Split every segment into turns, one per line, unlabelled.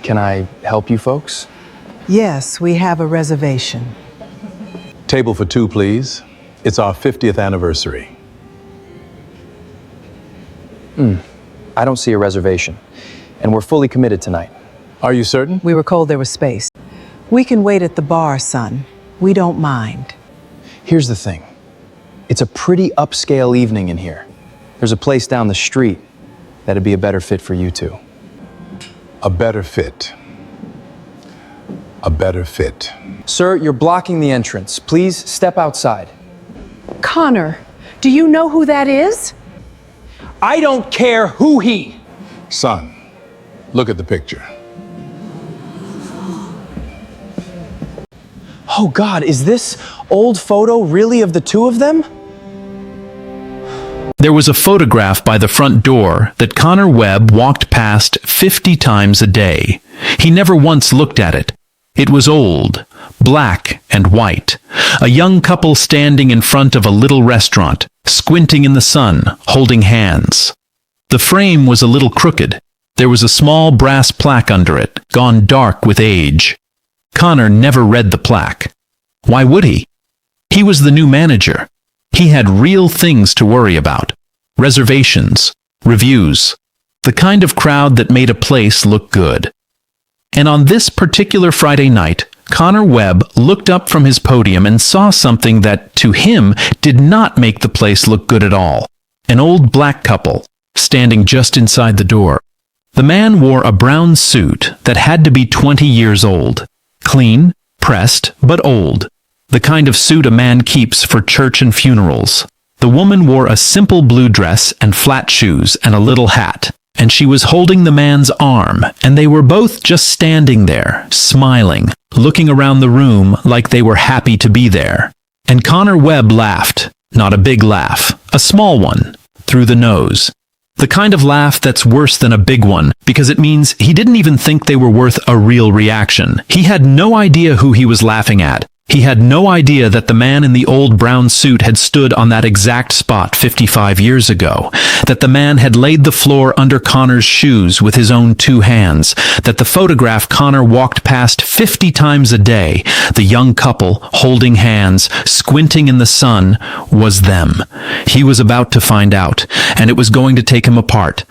Can I help you folks?
Yes, we have a reservation.
Table for two, please. It's our 50th anniversary.
I don't see a reservation, and we're fully committed tonight.
Are you certain?
We were told there was space. We can wait at the bar, son. We don't mind.
Here's the thing. It's a pretty upscale evening in here. There's a place down the street that'd be a better fit for you two.
A better fit. A better fit.
Sir, you're blocking the entrance. Please step outside.
Connor, do you know who that is?
I don't care who he...
Son, look at the picture.
Oh God, is this old photo really of the two of them?
There was a photograph by the front door that Connor Webb walked past 50 times a day. He never once looked at it. It was old, black and white. A young couple standing in front of a little restaurant, squinting in the sun, holding hands. The frame was a little crooked. There was a small brass plaque under it, gone dark with age. Connor never read the plaque. Why would he? He was the new manager. He had real things to worry about. Reservations, reviews, the kind of crowd that made a place look good. And on this particular Friday night, Connor Webb looked up from his podium and saw something that, to him, did not make the place look good at all. An old black couple, standing just inside the door. The man wore a brown suit that had to be 20 years old. Clean, pressed, but old. The kind of suit a man keeps for church and funerals. The woman wore a simple blue dress and flat shoes and a little hat. And she was holding the man's arm, and they were both just standing there, smiling, looking around the room like they were happy to be there. And Connor Webb laughed, not a big laugh, a small one, through the nose. The kind of laugh that's worse than a big one, because it means he didn't even think they were worth a real reaction. He had no idea who he was laughing at. He had no idea that the man in the old brown suit had stood on that exact spot 55 years ago, that the man had laid the floor under Connor's shoes with his own two hands, that the photograph Connor walked past 50 times a day, the young couple holding hands, squinting in the sun, was them. He was about to find out, and it was going to take him apart.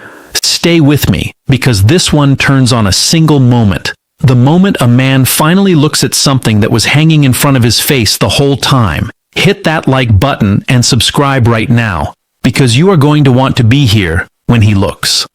Stay with me, because this one turns on a single moment. The moment a man finally looks at something that was hanging in front of his face the whole time. Hit that like button and subscribe right now, because you are going to want to be here when he looks.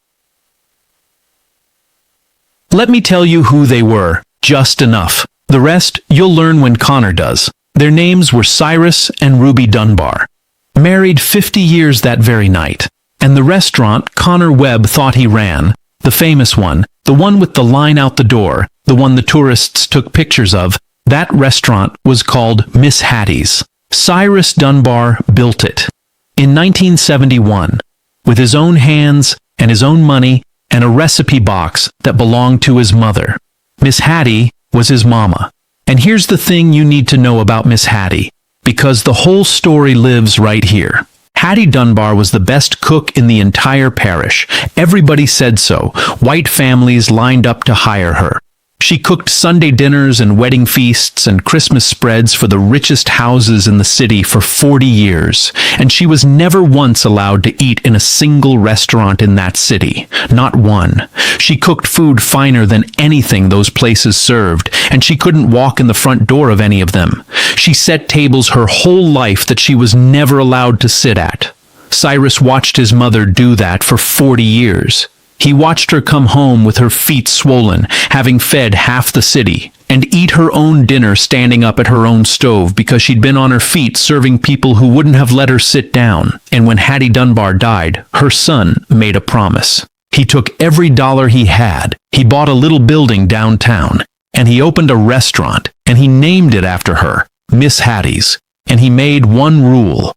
Let me tell you who they were, just enough. The rest you'll learn when Connor does. Their names were Cyrus and Ruby Dunbar. Married 50 years that very night. And the restaurant Connor Webb thought he ran, the famous one, the one with the line out the door, the one the tourists took pictures of, that restaurant was called Miss Hattie's. Cyrus Dunbar built it in 1971 with his own hands and his own money and a recipe box that belonged to his mother. Miss Hattie was his mama. And here's the thing you need to know about Miss Hattie, because the whole story lives right here. Hattie Dunbar was the best cook in the entire parish. Everybody said so. White families lined up to hire her. She cooked Sunday dinners and wedding feasts and Christmas spreads for the richest houses in the city for 40 years, and she was never once allowed to eat in a single restaurant in that city. Not one. She cooked food finer than anything those places served, and she couldn't walk in the front door of any of them. She set tables her whole life that she was never allowed to sit at. Cyrus watched his mother do that for 40 years. He watched her come home with her feet swollen, having fed half the city, and eat her own dinner standing up at her own stove because she'd been on her feet serving people who wouldn't have let her sit down. And when Hattie Dunbar died, her son made a promise. He took every dollar he had, he bought a little building downtown, and he opened a restaurant, and he named it after her, Miss Hattie's, and he made one rule.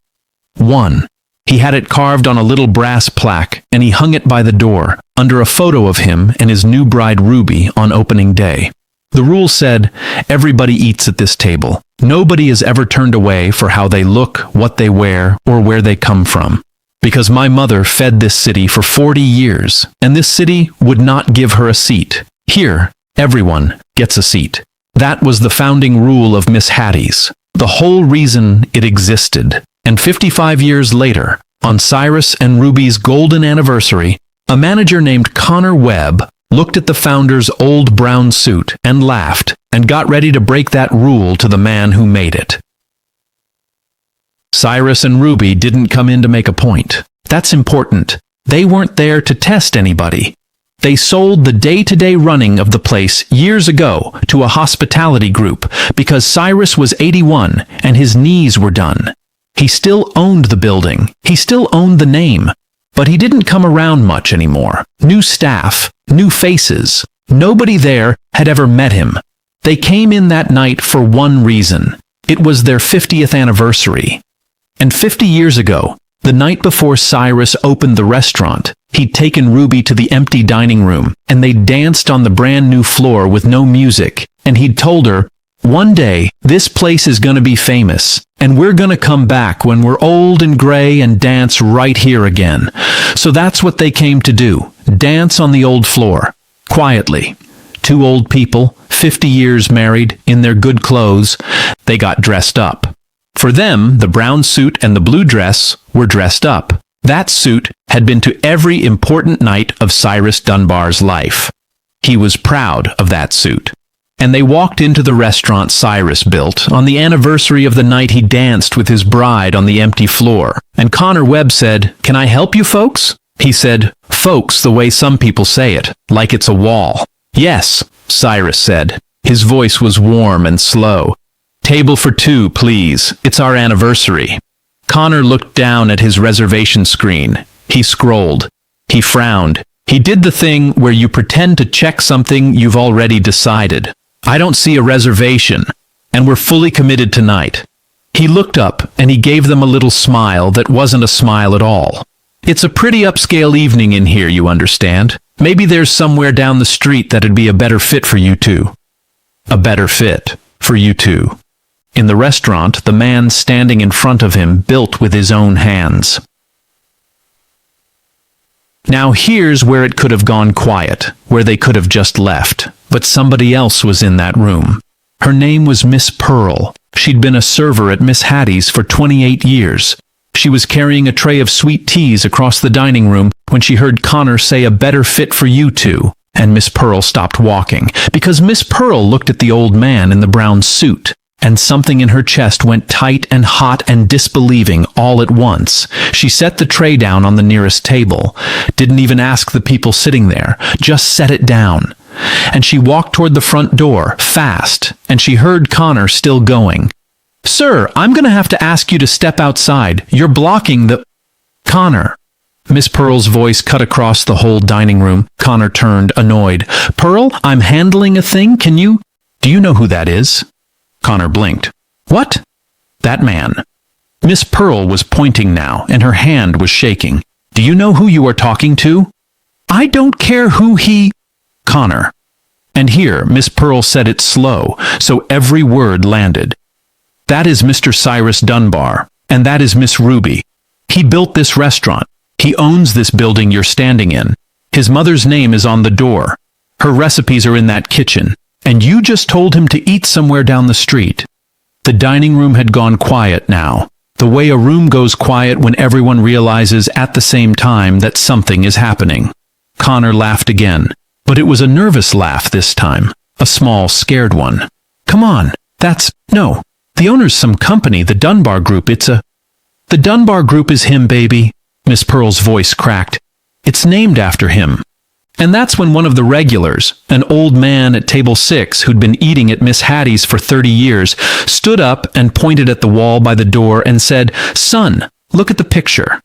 One. He had it carved on a little brass plaque, and he hung it by the door, under a photo of him and his new bride Ruby on opening day. The rule said, everybody eats at this table. Nobody is ever turned away for how they look, what they wear, or where they come from. Because my mother fed this city for 40 years, and this city would not give her a seat. Here, Everyone gets a seat. That was the founding rule of Miss Hattie's, the whole reason it existed. And 55 years later, on Cyrus and Ruby's golden anniversary, a manager named Connor Webb looked at the founder's old brown suit and laughed and got ready to break that rule to the man who made it. Cyrus and Ruby didn't come in to make a point. That's important. They weren't there to test anybody. They sold the day-to-day running of the place years ago to a hospitality group because Cyrus was 81 and his knees were done. He still owned the building. He still owned the name. But he didn't come around much anymore. New staff, new faces. Nobody there had ever met him. They came in that night for one reason. It was their 50th anniversary. And 50 years ago, the night before Cyrus opened the restaurant, he'd taken Ruby to the empty dining room, and they danced on the brand new floor with no music, and he'd told her, "One day, this place is gonna be famous, and we're gonna come back when we're old and gray and dance right here again." So that's what they came to do, dance on the old floor, quietly. Two old people, 50 years married, in their good clothes, they got dressed up. For them, the brown suit and the blue dress were dressed up. That suit had been to every important night of Cyrus Dunbar's life. He was proud of that suit. And they walked into the restaurant Cyrus built on the anniversary of the night he danced with his bride on the empty floor. And Connor Webb said, "Can I help you folks?" He said, "Folks," the way some people say it, like it's a wall. "Yes," Cyrus said. His voice was warm and slow. "Table for two, please. It's our anniversary." Connor looked down at his reservation screen. He scrolled. He frowned. He did the thing where you pretend to check something you've already decided. "I don't see a reservation, and we're fully committed tonight." He looked up, and he gave them a little smile that wasn't a smile at all. "It's a pretty upscale evening in here, you understand. Maybe there's somewhere down the street that'd be a better fit for you two." A better fit for you two. In the restaurant, the man standing in front of him built with his own hands. Now here's where it could have gone quiet, where they could have just left. But somebody else was in that room. Her name was Miss Pearl. She'd been a server at Miss Hattie's for 28 years. She was carrying a tray of sweet teas across the dining room when she heard Connor say, "A better fit for you two." And Miss Pearl stopped walking, because Miss Pearl looked at the old man in the brown suit. And something in her chest went tight and hot and disbelieving all at once. She set the tray down on the nearest table, didn't even ask the people sitting there, just set it down. And she walked toward the front door, fast, and she heard Connor still going. "Sir, I'm going to have to ask you to step outside. You're blocking the—" "Connor." Miss Pearl's voice cut across the whole dining room. Connor turned, annoyed. "Pearl, I'm handling a thing. Do you know who that is?" Connor blinked. "What?" "That man." Miss Pearl was pointing now, and her hand was shaking. "Do you know who you are talking to?" "I don't care who he—" "Connor." And here Miss Pearl said it slow, so every word landed. "That is Mr. Cyrus Dunbar, and that is Miss Ruby. He built this restaurant. He owns this building you're standing in. His mother's name is on the door. Her recipes are in that kitchen. And you just told him to eat somewhere down the street." The dining room had gone quiet now, the way a room goes quiet when everyone realizes at the same time that something is happening. Connor laughed again, but it was a nervous laugh this time, a small, scared one. "Come on, no, the owner's some company, the Dunbar Group, The Dunbar Group is him, baby," Miss Pearl's voice cracked. "It's named after him." And that's when one of the regulars, an old man at table 6 who'd been eating at Miss Hattie's for 30 years, stood up and pointed at the wall by the door and said, "Son, look at the picture."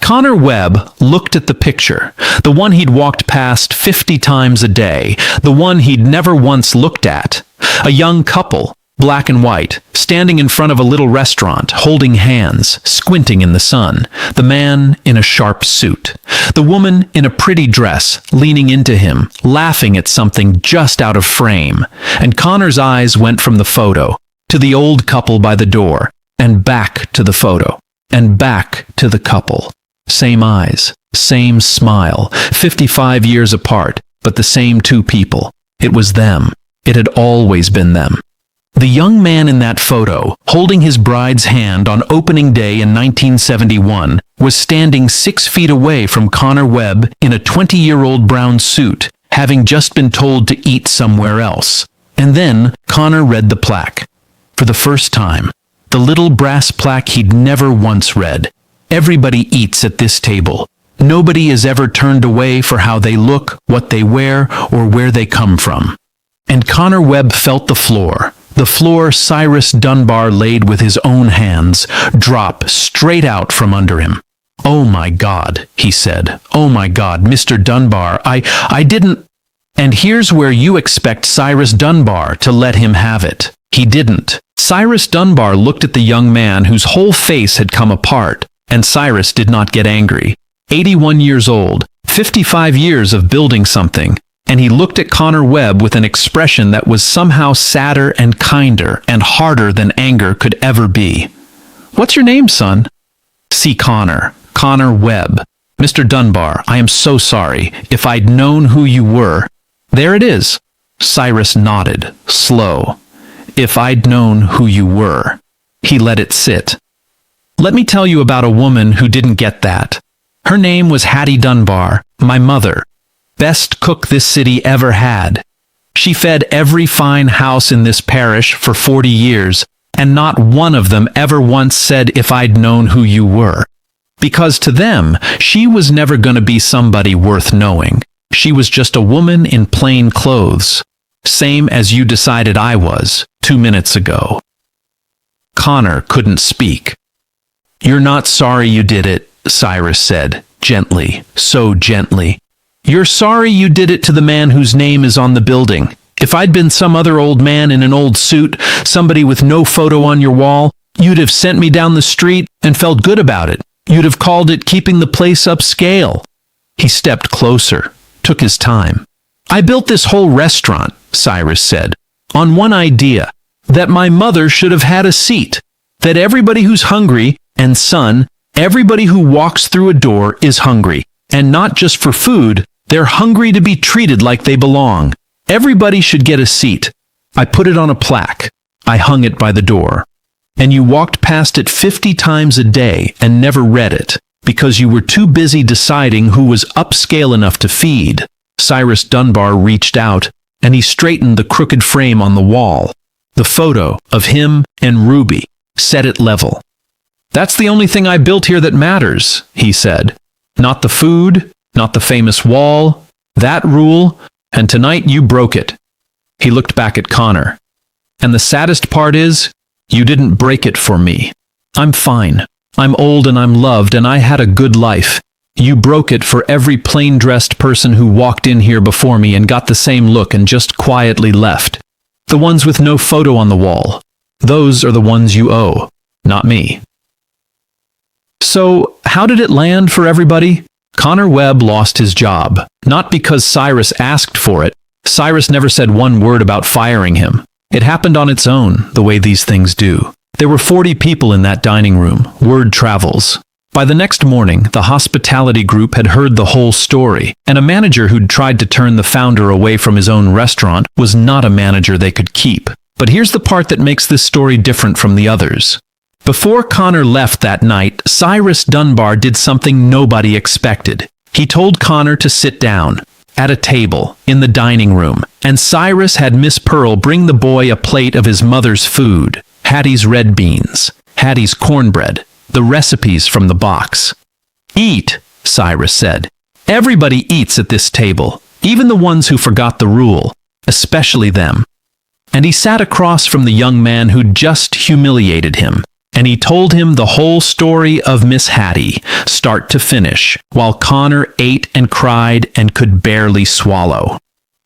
Connor Webb looked at the picture, the one he'd walked past 50 times a day, the one he'd never once looked at. A young couple, black and white, standing in front of a little restaurant, holding hands, squinting in the sun. The man in a sharp suit. The woman in a pretty dress, leaning into him, laughing at something just out of frame. And Connor's eyes went from the photo to the old couple by the door, and back to the photo, and back to the couple. Same eyes, same smile, 55 years apart, but the same two people. It was them. It had always been them. The young man in that photo, holding his bride's hand on opening day in 1971, was standing 6 feet away from Connor Webb in a 20-year-old brown suit, having just been told to eat somewhere else. And then Connor read the plaque. For the first time, the little brass plaque he'd never once read. Everybody eats at this table. Nobody is ever turned away for how they look, what they wear, or where they come from. And Connor Webb felt the floor Cyrus Dunbar laid with his own hands, drop straight out from under him. "Oh my God," he said. "Oh my God, Mr. Dunbar, I didn't—" And here's where you expect Cyrus Dunbar to let him have it. He didn't. Cyrus Dunbar looked at the young man whose whole face had come apart, and Cyrus did not get angry. 81 years old, 55 years of building something, and he looked at Connor Webb with an expression that was somehow sadder and kinder and harder than anger could ever be. "What's your name, son?" "See, Connor Webb. Mr. Dunbar, I am so sorry. If I'd known who you were—" "There it is." Cyrus nodded, slow. "If I'd known who you were." He let it sit. "Let me tell you about a woman who didn't get that. Her name was Hattie Dunbar, my mother. Best cook this city ever had. She fed every fine house in this parish for 40 years, and not one of them ever once said, 'If I'd known who you were.' Because to them, she was never going to be somebody worth knowing. She was just a woman in plain clothes. Same as you decided I was 2 minutes ago." Connor couldn't speak. "You're not sorry you did it," Cyrus said, gently, so gently. "You're sorry you did it to the man whose name is on the building. If I'd been some other old man in an old suit, somebody with no photo on your wall, you'd have sent me down the street and felt good about it. You'd have called it keeping the place upscale." He stepped closer, took his time. "I built this whole restaurant," Cyrus said, "on one idea, that my mother should have had a seat, that everybody who's hungry, and son, everybody who walks through a door is hungry, and not just for food, they're hungry to be treated like they belong. Everybody should get a seat. I put it on a plaque. I hung it by the door. And you walked past it 50 times a day and never read it, because you were too busy deciding who was upscale enough to feed." Cyrus Dunbar reached out, and he straightened the crooked frame on the wall. The photo of him and Ruby set it level. "That's the only thing I built here that matters," he said. "Not the food, not the famous wall, that rule, and tonight you broke it." He looked back at Connor. "And the saddest part is, you didn't break it for me. I'm fine. I'm old and I'm loved and I had a good life. You broke it for every plain-dressed person who walked in here before me and got the same look and just quietly left. The ones with no photo on the wall. Those are the ones you owe, not me." So, how did it land for everybody? Connor Webb lost his job, not because Cyrus asked for it. Cyrus never said one word about firing him. It happened on its own, the way these things do. There were 40 people in that dining room. Word travels. By the next morning, the hospitality group had heard the whole story, and a manager who'd tried to turn the founder away from his own restaurant was not a manager they could keep. But here's the part that makes this story different from the others. Before Connor left that night, Cyrus Dunbar did something nobody expected. He told Connor to sit down at a table in the dining room, and Cyrus had Miss Pearl bring the boy a plate of his mother's food, Hattie's red beans, Hattie's cornbread, the recipes from the box. "Eat," Cyrus said. "Everybody eats at this table, even the ones who forgot the rule, especially them." And he sat across from the young man who'd just humiliated him. And he told him the whole story of Miss Hattie, start to finish, while Connor ate and cried and could barely swallow.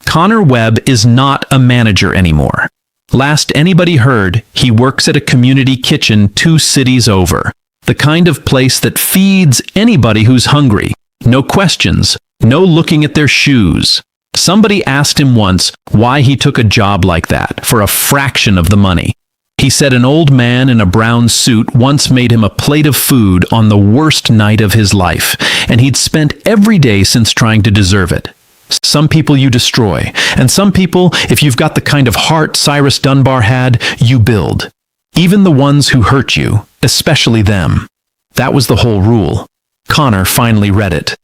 Connor Webb is not a manager anymore. Last anybody heard, he works at a community kitchen 2 cities over. The kind of place that feeds anybody who's hungry. No questions, no looking at their shoes. Somebody asked him once why he took a job like that for a fraction of the money. He said an old man in a brown suit once made him a plate of food on the worst night of his life, and he'd spent every day since trying to deserve it. Some people you destroy. And some people, if you've got the kind of heart Cyrus Dunbar had, you build. Even the ones who hurt you, especially them. That was the whole rule. Connor finally read it.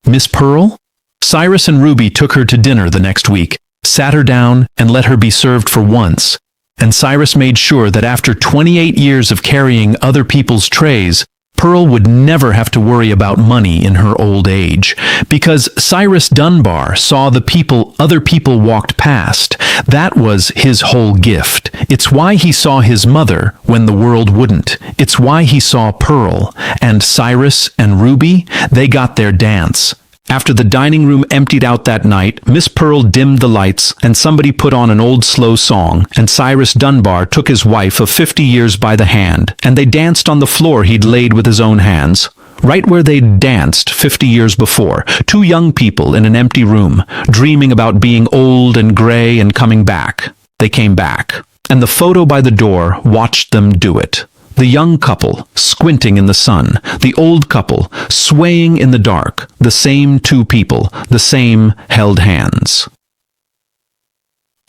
Miss Pearl? Cyrus and Ruby took her to dinner the next week, sat her down, and let her be served for once. And Cyrus made sure that after 28 years of carrying other people's trays, Pearl would never have to worry about money in her old age, because Cyrus Dunbar saw the people other people walked past. That was his whole gift. It's why he saw his mother when the world wouldn't. It's why he saw Pearl. And Cyrus and Ruby, they got their dance. After the dining room emptied out that night, Miss Pearl dimmed the lights and somebody put on an old slow song, and Cyrus Dunbar took his wife of 50 years by the hand, and they danced on the floor he'd laid with his own hands. Right where they'd danced 50 years before, two young people in an empty room, dreaming about being old and gray and coming back. They came back, and the photo by the door watched them do it. The young couple, squinting in the sun. The old couple, swaying in the dark. The same two people, the same held hands.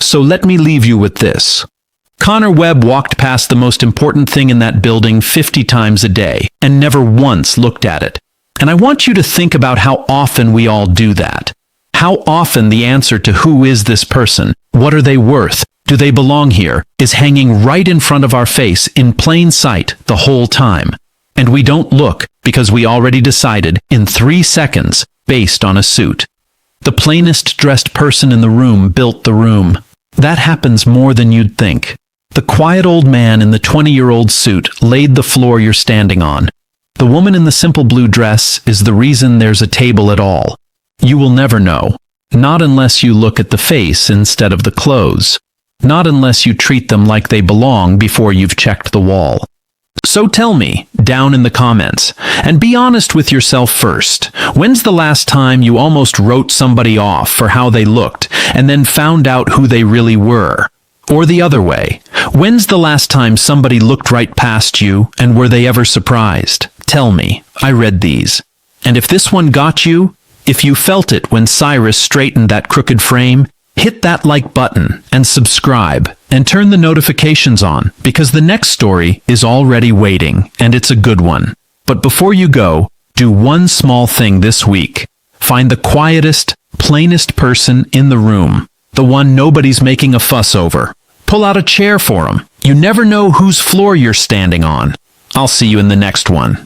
So let me leave you with this. Connor Webb walked past the most important thing in that building 50 times a day, and never once looked at it. And I want you to think about how often we all do that. How often the answer to who is this person, what are they worth, do they belong here, is hanging right in front of our face in plain sight the whole time. And we don't look because we already decided in 3 seconds based on a suit. The plainest dressed person in the room built the room. That happens more than you'd think. The quiet old man in the 20-year-old suit laid the floor you're standing on. The woman in the simple blue dress is the reason there's a table at all. You will never know. Not unless you look at the face instead of the clothes. Not unless you treat them like they belong before you've checked the wall. So tell me, down in the comments, and be honest with yourself first. When's the last time you almost wrote somebody off for how they looked, and then found out who they really were? Or the other way, when's the last time somebody looked right past you, and were they ever surprised? Tell me, I read these. And if this one got you, if you felt it when Cyrus straightened that crooked frame, hit that like button and subscribe and turn the notifications on, because the next story is already waiting and it's a good one. But before you go, do one small thing this week. Find the quietest, plainest person in the room, the one nobody's making a fuss over. Pull out a chair for them. You never know whose floor you're standing on. I'll see you in the next one.